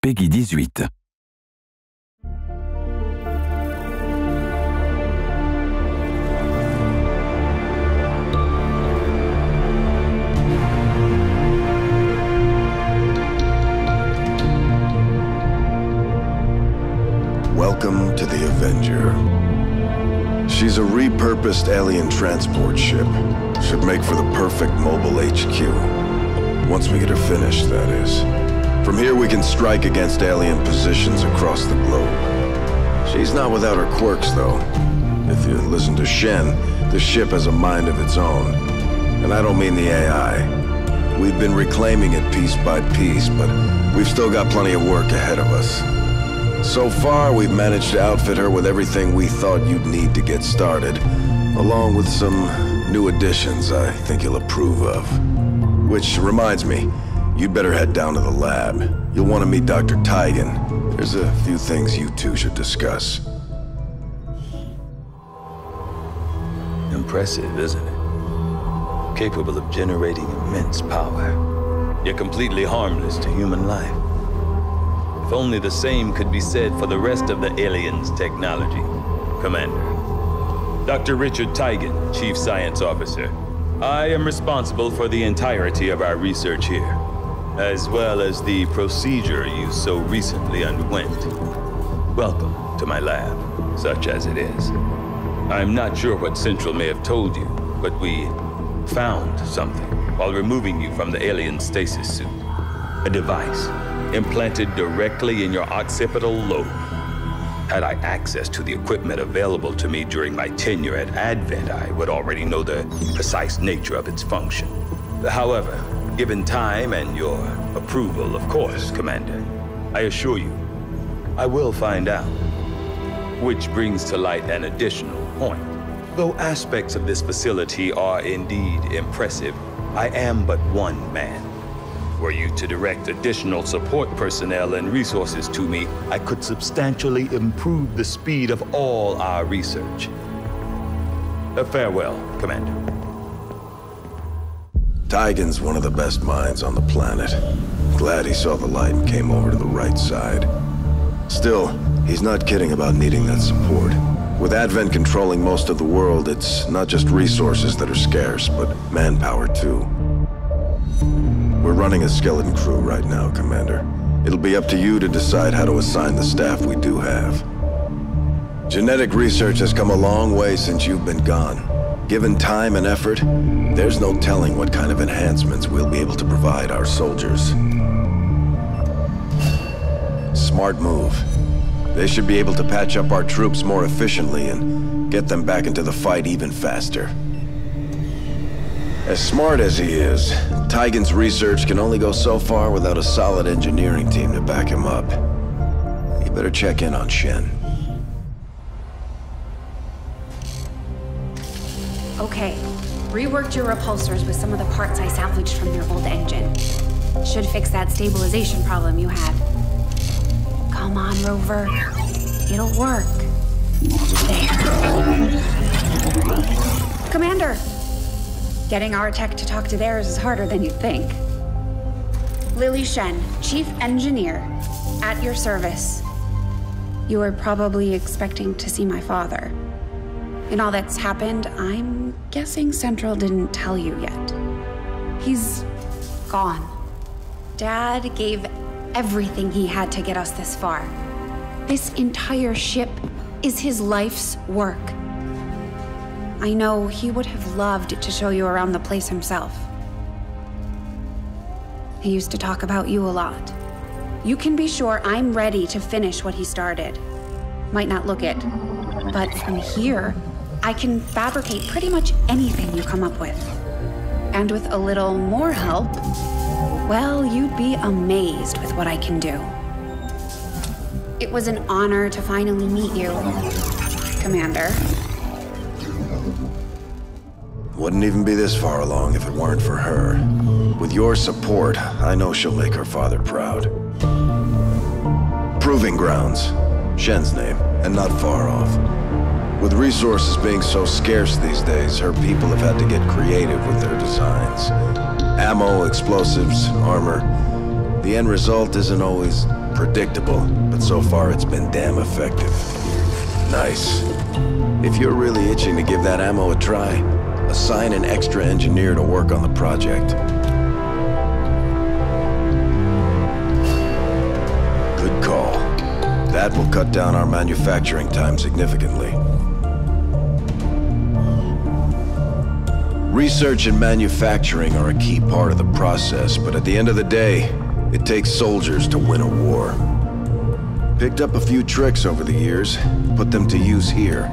Peggy 18. Welcome to the Avenger. She's a repurposed alien transport ship. Should make for the perfect mobile HQ. Once we get her finished, that is. From here we can strike against alien positions across the globe. She's not without her quirks, though. If you listen to Shen, the ship has a mind of its own. And I don't mean the AI. We've been reclaiming it piece by piece, but we've still got plenty of work ahead of us. So far, we've managed to outfit her with everything we thought you'd need to get started, along with some new additions I think you'll approve of. Which reminds me, you'd better head down to the lab. You'll want to meet Dr. Talion. There's a few things you two should discuss. Impressive, isn't it? Capable of generating immense power, yet completely harmless to human life. If only the same could be said for the rest of the aliens' technology. Commander. Dr. Richard Talion, Chief Science Officer. I am responsible for the entirety of our research here, as well as the procedure you so recently underwent. Welcome to my lab, such as it is. I'm not sure what Central may have told you, but we found something while removing you from the alien stasis suit. A device implanted directly in your occipital lobe. Had I access to the equipment available to me during my tenure at Advent, I would already know the precise nature of its function. However, given time and your approval, of course, Commander, I assure you, I will find out. Which brings to light an additional point. Though aspects of this facility are indeed impressive, I am but one man. Were you to direct additional support personnel and resources to me, I could substantially improve the speed of all our research. Farewell, Commander. Tigan's one of the best minds on the planet. Glad he saw the light and came over to the right side. Still, he's not kidding about needing that support. With Advent controlling most of the world, it's not just resources that are scarce, but manpower too. We're running a skeleton crew right now, Commander. It'll be up to you to decide how to assign the staff we do have. Genetic research has come a long way since you've been gone. Given time and effort, there's no telling what kind of enhancements we'll be able to provide our soldiers. Smart move. They should be able to patch up our troops more efficiently and get them back into the fight even faster. As smart as he is, Tigan's research can only go so far without a solid engineering team to back him up. You better check in on Shen. Okay, reworked your repulsors with some of the parts I salvaged from your old engine. Should fix that stabilization problem you had. Come on, Rover. It'll work. There. Commander! Getting our tech to talk to theirs is harder than you'd think. Lily Shen, Chief Engineer, at your service. You were probably expecting to see my father. In all that's happened, I'm guessing Central didn't tell you yet. He's gone. Dad gave everything he had to get us this far. This entire ship is his life's work. I know he would have loved to show you around the place himself. He used to talk about you a lot. You can be sure I'm ready to finish what he started. Might not look it, but from here, I can fabricate pretty much anything you come up with. And with a little more help, well, you'd be amazed with what I can do. It was an honor to finally meet you, Commander. Wouldn't even be this far along if it weren't for her. With your support, I know she'll make her father proud. Proving Grounds, Shen's name, and not far off. With resources being so scarce these days, her people have had to get creative with their designs. Ammo, explosives, armor. The end result isn't always predictable, but so far it's been damn effective. Nice. If you're really itching to give that ammo a try, assign an extra engineer to work on the project. Good call. That will cut down our manufacturing time significantly. Research and manufacturing are a key part of the process, but at the end of the day, it takes soldiers to win a war. Picked up a few tricks over the years, put them to use here.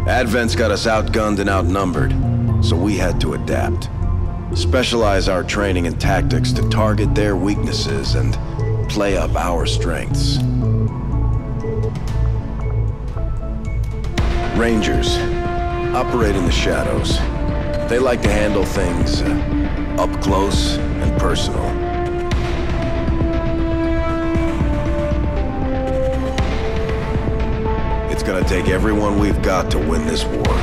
Advent's got us outgunned and outnumbered, so we had to adapt. Specialize our training and tactics to target their weaknesses and play up our strengths. Rangers operate in the shadows. They like to handle things up close and personal. It's gonna take everyone we've got to win this war.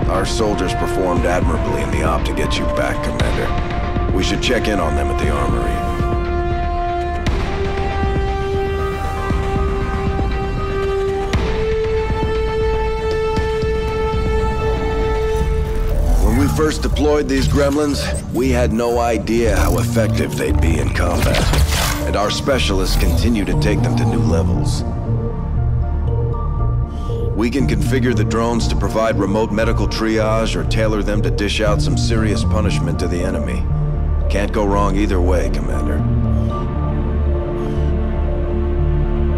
Our soldiers performed admirably in the op to get you back, Commander. We should check in on them at the armory. When we first deployed these gremlins, we had no idea how effective they'd be in combat, and our specialists continue to take them to new levels. We can configure the drones to provide remote medical triage or tailor them to dish out some serious punishment to the enemy. Can't go wrong either way, Commander.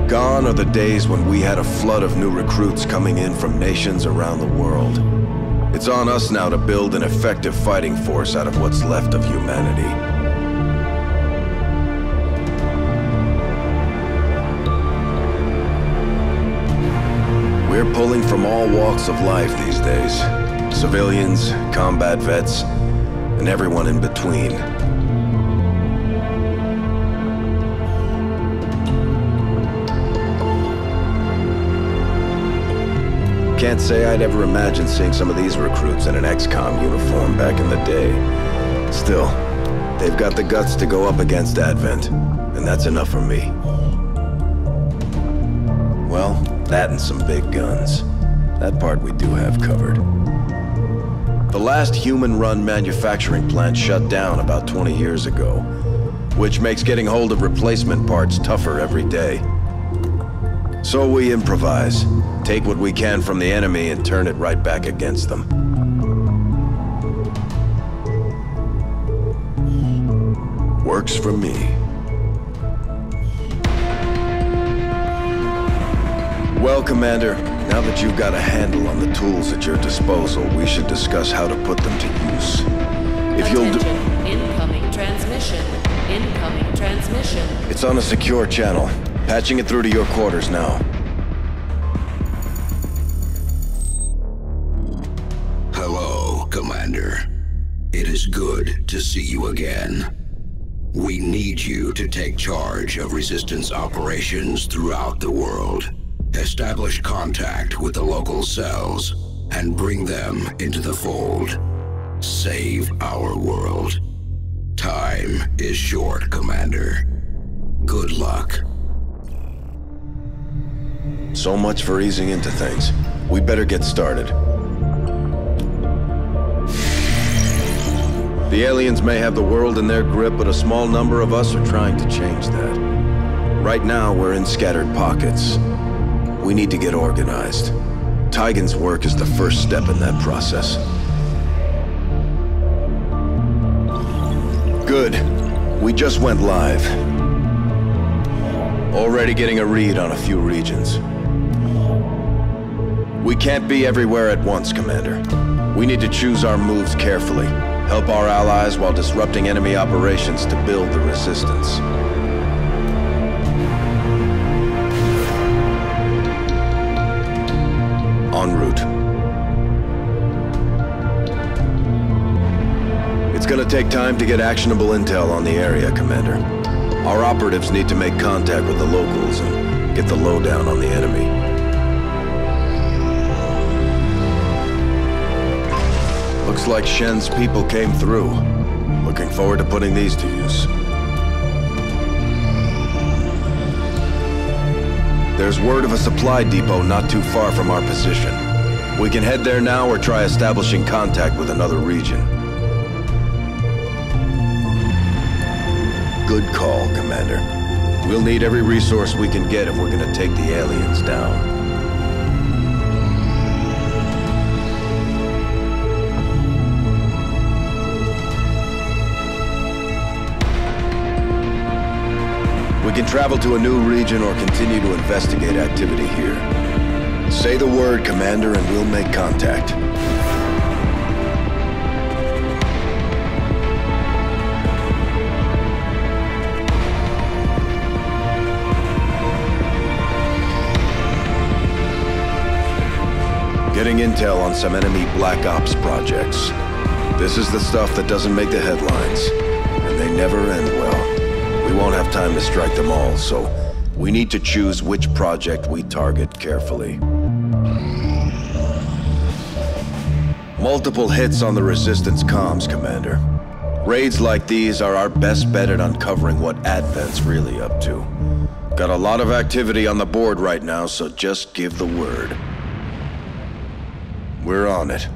Gone are the days when we had a flood of new recruits coming in from nations around the world. It's on us now to build an effective fighting force out of what's left of humanity. We're pulling from all walks of life these days. Civilians, combat vets, and everyone in between. Can't say I'd ever imagined seeing some of these recruits in an Xcom uniform back in the day. Still, they've got the guts to go up against Advent, and that's enough for me. Well, that and some big guns. That part we do have covered. The last human-run manufacturing plant shut down about 20 years ago, which makes getting hold of replacement parts tougher every day. So we improvise, take what we can from the enemy and turn it right back against them. Works for me. Well, Commander, now that you've got a handle on the tools at your disposal, we should discuss how to put them to use. If you'll do... Incoming transmission. Incoming transmission. It's on a secure channel. Patching it through to your quarters now. Hello, Commander. It is good to see you again. We need you to take charge of Resistance operations throughout the world. Establish contact with the local cells and bring them into the fold. Save our world. Time is short, Commander. Good luck. So much for easing into things. We better get started. The aliens may have the world in their grip, but a small number of us are trying to change that. Right now, we're in scattered pockets. We need to get organized. Tigan's work is the first step in that process. Good. We just went live. Already getting a read on a few regions. We can't be everywhere at once, Commander. We need to choose our moves carefully. Help our allies while disrupting enemy operations to build the Resistance. En route. It's gonna take time to get actionable intel on the area, Commander. Our operatives need to make contact with the locals and get the lowdown on the enemy. Looks like Shen's people came through. Looking forward to putting these to use. There's word of a supply depot not too far from our position. We can head there now or try establishing contact with another region. Good call, Commander. We'll need every resource we can get if we're gonna take the aliens down. We can travel to a new region or continue to investigate activity here. Say the word, Commander, and we'll make contact. Getting intel on some enemy Black Ops projects. This is the stuff that doesn't make the headlines, and they never end well. We won't have time to strike them all, so we need to choose which project we target carefully. Multiple hits on the Resistance comms, Commander. Raids like these are our best bet at uncovering what Advent's really up to. Got a lot of activity on the board right now, so just give the word. We're on it.